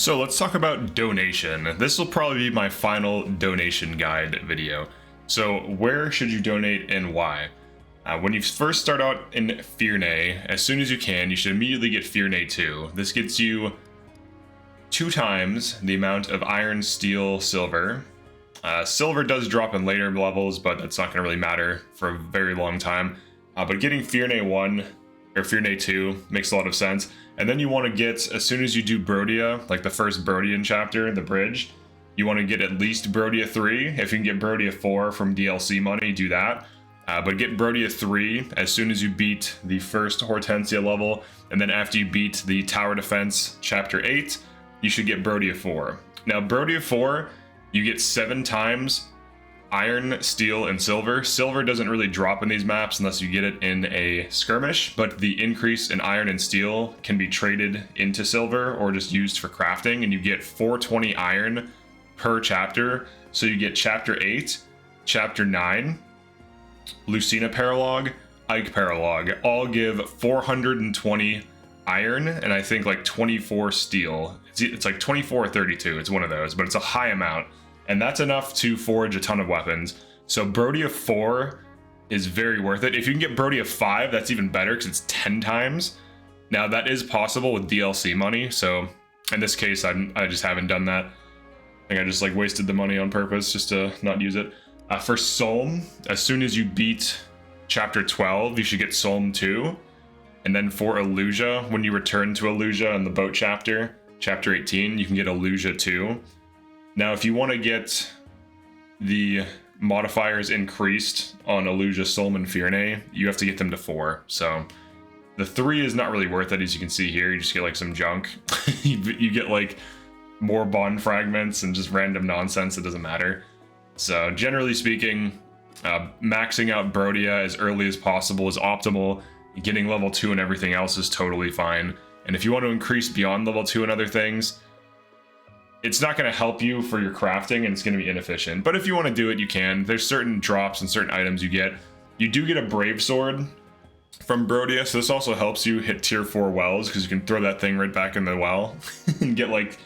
So let's talk about donation. This will probably be my final donation guide video. So where should you donate and why? When you first start out in Fearnay, as soon as you can, you should immediately get Fearnay 2. This gets you 2 times the amount of iron, steel, silver. Silver does drop in later levels, but that's not going to really matter for a very long time. But getting Fearnay 1 or Fearnay 2 makes a lot of sense. And then you want to get, as soon as you do Brodia, like the first Brodian chapter, the bridge, you want to get at least Brodia 3. If you can get Brodia 4 from DLC money, do that. But get Brodia 3 as soon as you beat the first Hortensia level, and then after you beat the Tower Defense Chapter 8, you should get Brodia 4. Now, Brodia 4, you get 7 times iron, steel, and silver. Silver doesn't really drop in these maps unless you get it in a skirmish, but the increase in iron and steel can be traded into silver or just used for crafting, and you get 420 iron per chapter. So you get Chapter 8, Chapter 9, Lucina Paralog, Ike Paralog, all give 420 iron and I think like 24 steel. It's like 24 or 32, it's one of those, but it's a high amount. And that's enough to forge a ton of weapons. So Brodia 4 is very worth it. If you can get Brodia 5, that's even better because it's 10 times. Now that is possible with DLC money. So in this case, I just haven't done that. I think I just like wasted the money on purpose just to not use it. For Solm, as soon as you beat Chapter 12, you should get Solm 2. And then for Elysia, when you return to Elysia in the boat chapter, Chapter 18, you can get Elysia 2. Now, if you want to get the modifiers increased on Elysia, Solm, and Fearnay, you have to get them to 4. So the 3 is not really worth it, as you can see here. You just get like some junk. you get like more bond fragments and just random nonsense that doesn't matter. So generally speaking, maxing out Brodia as early as possible is optimal. Getting level 2 and everything else is totally fine. And if you want to increase beyond level 2 and other things, it's not going to help you for your crafting and it's going to be inefficient. But if you want to do it, you can. There's certain drops and certain items you get. You do get a Brave Sword from Brodia, so this also helps you hit tier 4 wells because you can throw that thing right back in the well and get like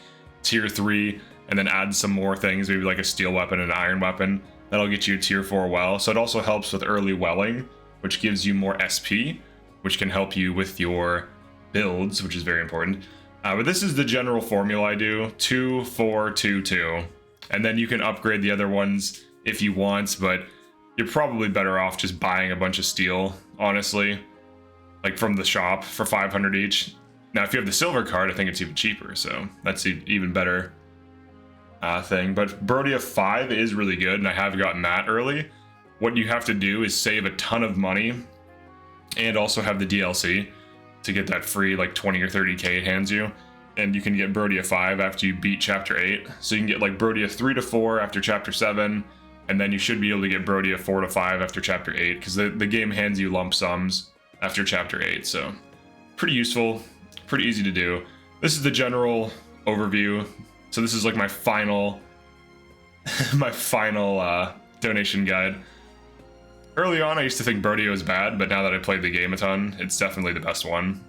tier 3 and then add some more things, maybe like a steel weapon and an iron weapon. That'll get you a tier 4 well. So it also helps with early welling, which gives you more SP, which can help you with your builds, which is very important. But this is the general formula I do: 2, 4, 2, 2. And then you can upgrade the other ones if you want, but you're probably better off just buying a bunch of steel, honestly, like from the shop for 500 each. Now, if you have the silver card, I think it's even cheaper, so that's even better thing. But Brodia 5 is really good, and I have gotten that early. What you have to do is save a ton of money and also have the DLC to get that free like 20 or 30k it hands you. And you can get Brodia 5 after you beat Chapter 8. So you can get like Brodia 3 to 4 after Chapter 7, and then you should be able to get Brodia 4 to 5 after Chapter 8, because the game hands you lump sums after Chapter 8. So pretty useful, pretty easy to do. This is the general overview. So this is like my final donation guide. Early on, I used to think Brodia was bad, but now that I played the game a ton, it's definitely the best one.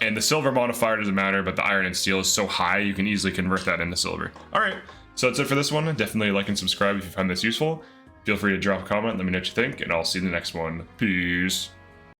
And the silver modifier doesn't matter, but the iron and steel is so high, you can easily convert that into silver. All right, so that's it for this one. Definitely like and subscribe if you found this useful. Feel free to drop a comment, let me know what you think, and I'll see you in the next one. Peace.